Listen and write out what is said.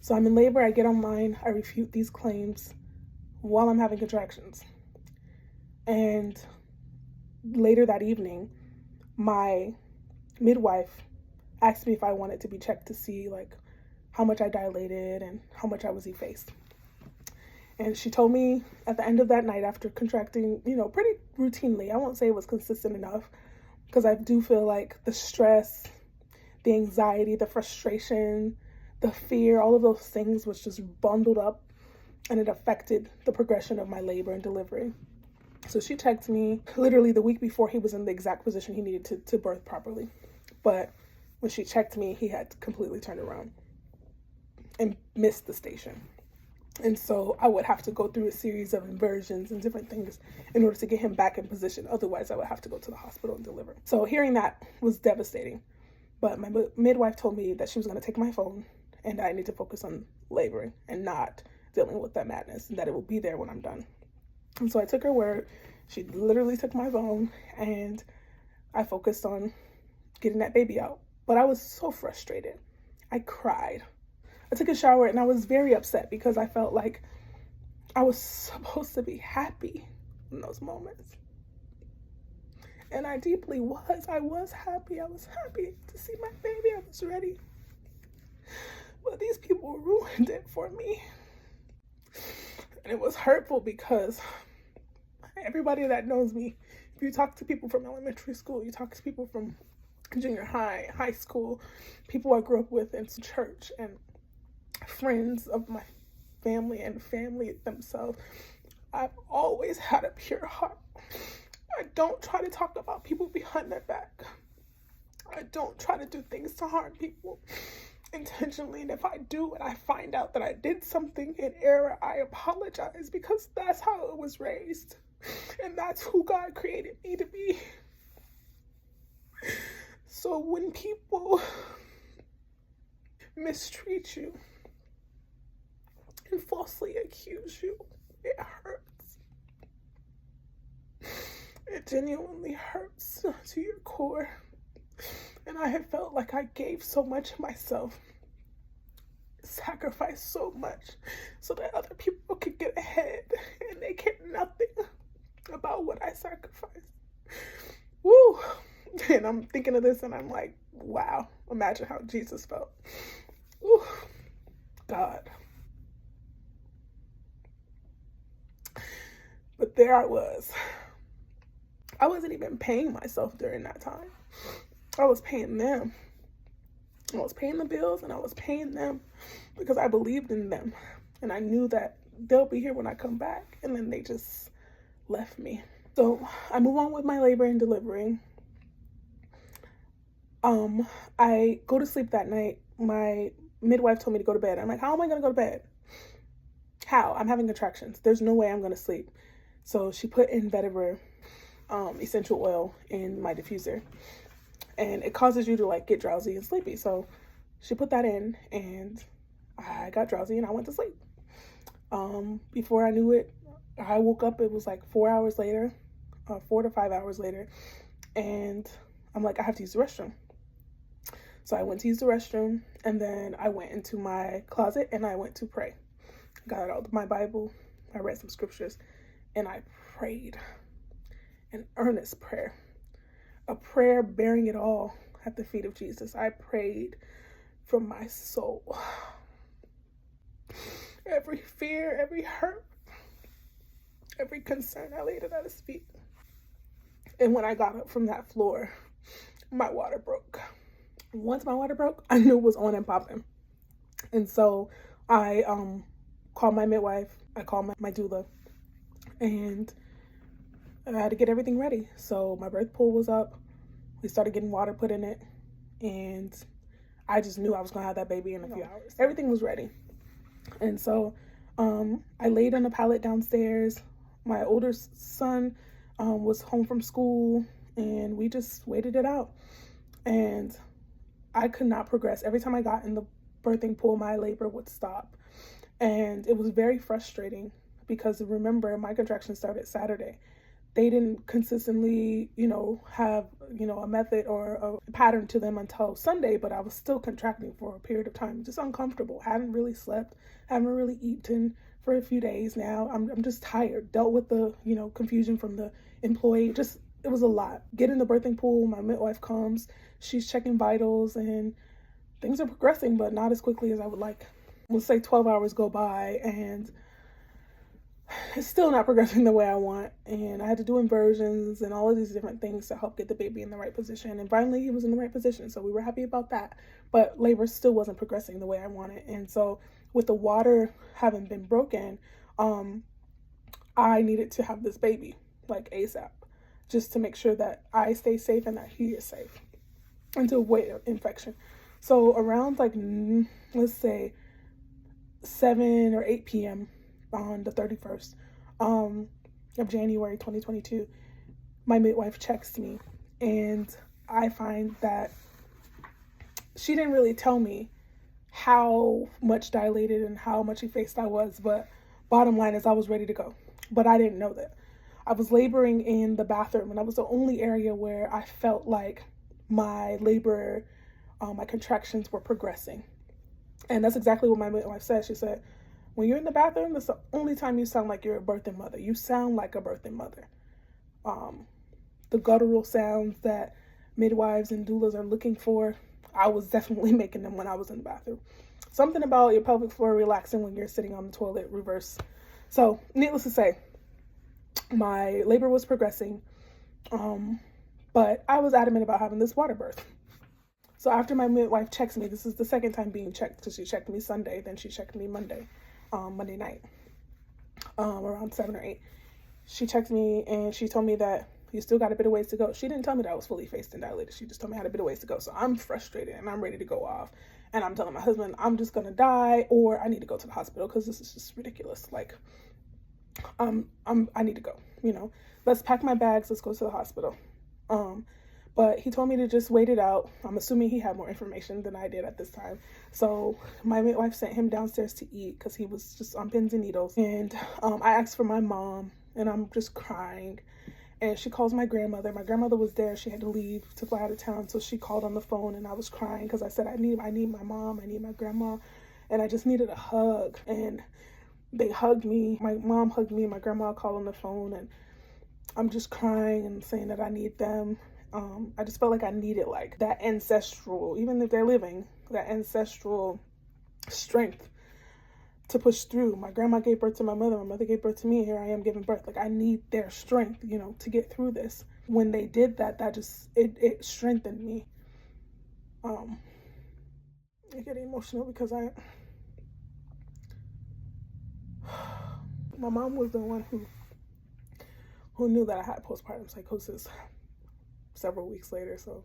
So I'm in labor, I get online, I refute these claims while I'm having contractions. And later that evening, my midwife asked me if I wanted to be checked to see like how much I dilated and how much I was effaced. And she told me at the end of that night, after contracting, pretty routinely, I won't say it was consistent enough, because I do feel like the stress, the anxiety, the frustration, the fear, all of those things was just bundled up, and it affected the progression of my labor and delivery. So she checked me literally the week before he was in the exact position he needed to birth properly. But when she checked me, he had completely turned around and missed the station. And so I would have to go through a series of inversions and different things in order to get him back in position. Otherwise, I would have to go to the hospital and deliver. So hearing that was devastating. But my midwife told me that she was going to take my phone and I need to focus on laboring and not dealing with that madness, and that it will be there when I'm done. And so I took her word. She literally took my phone and I focused on getting that baby out. But I was so frustrated. I cried. I took a shower and I was very upset because I felt like I was supposed to be happy in those moments. And I deeply was. I was happy. I was happy to see my baby. I was ready. But these people ruined it for me. And it was hurtful because everybody that knows me, if you talk to people from elementary school, you talk to people from junior high, high school, people I grew up with in church, and friends of my family and family themselves, I've always had a pure heart. I don't try to talk about people behind their back. I don't try to do things to harm people intentionally. And if I do and I find out that I did something in error, I apologize, because that's how it was raised. And that's who God created me to be. So when people mistreat you and falsely accuse you, it hurts. It genuinely hurts to your core. And I have felt like I gave so much of myself, sacrificed so much so that other people could get ahead, and they care nothing about what I sacrificed. Woo! And I'm thinking of this and I'm like, wow, imagine how Jesus felt. Ooh, God. But there I was. I wasn't even paying myself during that time. I was paying them. I was paying the bills and I was paying them because I believed in them. And I knew that they'll be here when I come back. And then they just left me. So I move on with my labor and delivering. I go to sleep that night. My midwife told me to go to bed. I'm like, how am I going to go to bed? How? I'm having contractions. There's no way I'm going to sleep. So she put in vetiver essential oil in my diffuser. And it causes you to like get drowsy and sleepy. So she put that in and I got drowsy and I went to sleep. Before I knew it, I woke up. It was like 4 hours later, 4 to 5 hours later. And I'm like, I have to use the restroom. So I went to use the restroom, and then I went into my closet and I went to pray. Got out my Bible, I read some scriptures, and I prayed an earnest prayer, a prayer bearing it all at the feet of Jesus. I prayed from my soul. Every fear, every hurt, every concern, I laid it at his feet. And when I got up from that floor, my water broke. Once my water broke, I knew it was on and popping. And so I called my midwife, I called my doula, and I had to get everything ready. So my birth pool was up. We started getting water put in it, and I just knew I was gonna have that baby in a few hours. Everything was ready. And so I laid on a pallet downstairs. My older son was home from school, and we just waited it out. And I could not progress. Every time I got in the birthing pool, my labor would stop. And it was very frustrating because, remember, my contractions started Saturday. they didn't consistently, have, a method or a pattern to them until Sunday, but I was still contracting for a period of time, just uncomfortable. Hadn't really slept, haven't really eaten for a few days now. I'm just tired. Dealt with the, confusion from the employee. Just, it was a lot. Get in the birthing pool, my midwife comes, she's checking vitals, and things are progressing, but not as quickly as I would like. Let's say 12 hours go by, and it's still not progressing the way I want. And I had to do inversions and all of these different things to help get the baby in the right position. And finally, he was in the right position. So we were happy about that. But labor still wasn't progressing the way I wanted. And so with the water having been broken, I needed to have this baby like ASAP, just to make sure that I stay safe and that he is safe and to avoid infection. So around like, let's say 7 or 8 p.m. on the 31st of January 2022, my midwife checks me, and I find that she didn't really tell me how much dilated and how much effaced I was, but bottom line is I was ready to go. But I didn't know that. I was laboring in the bathroom, and that was the only area where I felt like my labor, my contractions were progressing. And that's exactly what my midwife said. She said, when you're in the bathroom, that's the only time you sound like you're a birthing mother. You sound like a birthing mother. The guttural sounds that midwives and doulas are looking for, I was definitely making them when I was in the bathroom. Something about your pelvic floor relaxing when you're sitting on the toilet reverse. So, needless to say, my labor was progressing, but I was adamant about having this water birth. So after my midwife checks me, this is the second time being checked, because she checked me Sunday, then she checked me Monday night, around 7 or 8. She checked me and she told me that you still got a bit of ways to go. She didn't tell me that I was fully faced and dilated. She just told me I had a bit of ways to go. So I'm frustrated and I'm ready to go off. And I'm telling my husband, I'm just going to die, or I need to go to the hospital because this is just ridiculous. Like, I need to go, let's pack my bags. Let's go to the hospital. But he told me to just wait it out. I'm assuming he had more information than I did at this time. So my midwife sent him downstairs to eat because he was just on pins and needles. And I asked for my mom, and I'm just crying. And she calls my grandmother. My grandmother was there. She had to leave to fly out of town. So she called on the phone, and I was crying because I said, I need my mom. I need my grandma. And I just needed a hug. And they hugged me. My mom hugged me. My grandma called on the phone, and I'm just crying and saying that I need them. I just felt like I needed like that ancestral, even if they're living, that ancestral strength to push through. My grandma gave birth to my mother gave birth to me, and here I am giving birth. Like, I need their strength, to get through this. When they did that, that just, it strengthened me. I get emotional because my mom was the one who knew that I had postpartum psychosis several weeks later. So